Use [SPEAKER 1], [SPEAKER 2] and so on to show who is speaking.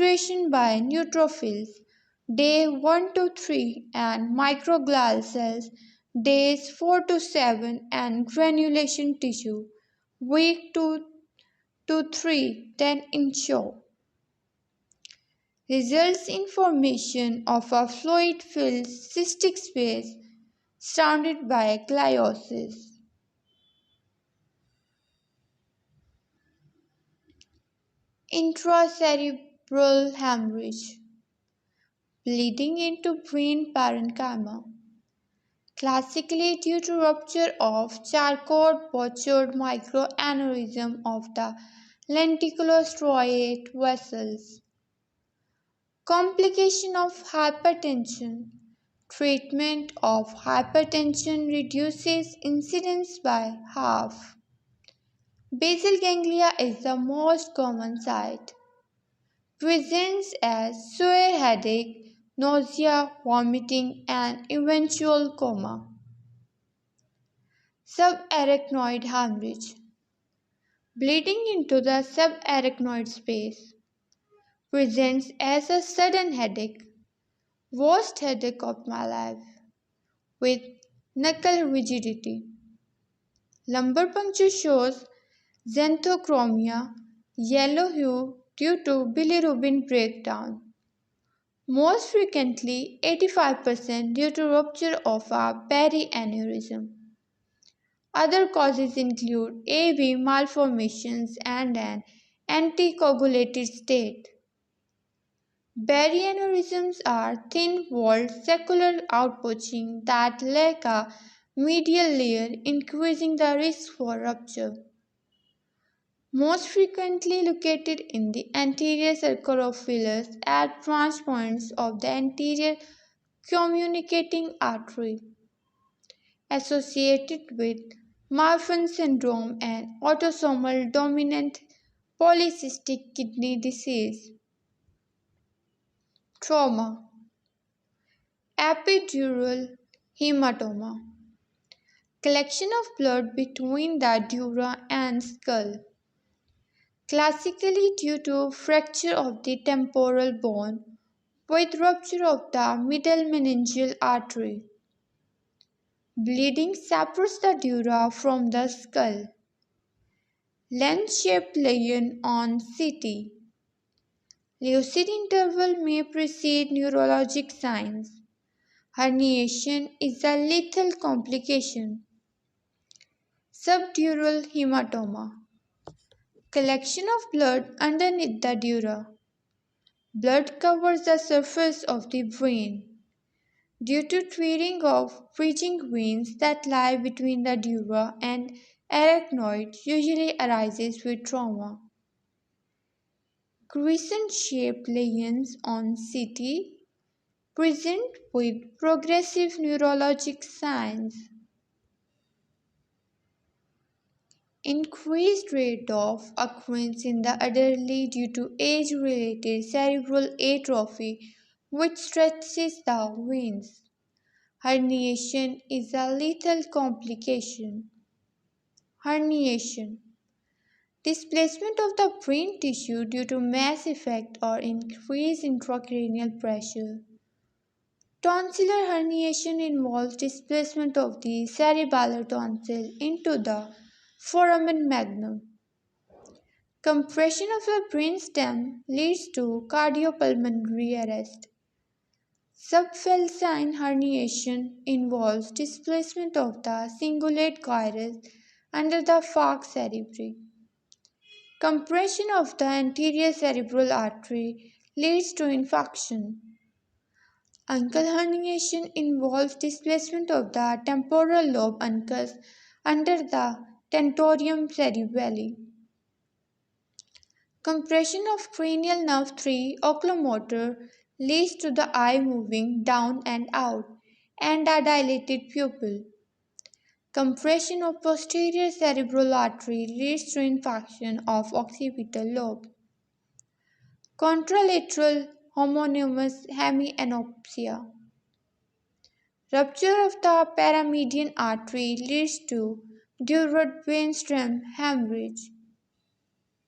[SPEAKER 1] infiltration by neutrophils, day 1 to 3, and microglial cells, days 4 to 7, and granulation tissue, week 2 to 3, then ensure. Results in formation of a fluid-filled cystic space surrounded by gliosis. Intracerebral hemorrhage, bleeding into brain parenchyma, classically due to rupture of Charcot-Bouchard microaneurysm of the lenticulostriate vessels. Complication of hypertension. Treatment of hypertension reduces incidence by half. Basal ganglia is the most common site. Presents as severe headache, nausea, vomiting, and eventual coma. Subarachnoid hemorrhage. Bleeding into the subarachnoid space. Presents as a sudden headache. Worst headache of my life. With knuckle rigidity. Lumbar puncture shows xanthochromia, yellow hue due to bilirubin breakdown. Most frequently 85% due to rupture of a perianeurysm. Other causes include AV malformations and an anticoagulated state. Perianeurysms are thin-walled secular outpouching that lack a medial layer, increasing the risk for rupture. Most frequently located in the anterior circumflex at branch points of the anterior communicating artery. Associated with Marfan syndrome and autosomal dominant polycystic kidney disease. Trauma. Epidural hematoma. Collection of blood between the dura and skull. Classically due to fracture of the temporal bone with rupture of the middle meningeal artery. Bleeding separates the dura from the skull. Lens-shaped lesion on CT. Lucid interval may precede neurologic signs. Herniation is a lethal complication. Subdural hematoma. Collection of blood underneath the dura. Blood covers the surface of the brain. Due to tearing of bridging veins that lie between the dura and arachnoid usually arises with trauma. Crescent-shaped lesions on CT present with progressive neurologic signs. Increased rate of occurrence in the elderly due to age-related cerebral atrophy which stretches the veins. Herniation is a lethal complication. Herniation. Displacement of the brain tissue due to mass effect or increased intracranial pressure. Tonsillar herniation involves displacement of the cerebellar tonsil into the foramen magnum. Compression of the brainstem leads to cardiopulmonary arrest. Subfalcine herniation involves displacement of the cingulate gyrus under the falx cerebri. Compression of the anterior cerebral artery leads to infarction. Uncal herniation involves displacement of the temporal lobe uncus under the tentorium cerebelli. Compression of cranial nerve 3 oculomotor leads to the eye moving down and out and a dilated pupil. Compression of posterior cerebral artery leads to infarction of occipital lobe. Contralateral homonymous hemianopsia. Rupture of the paramedian artery leads to dural brainstem hemorrhage.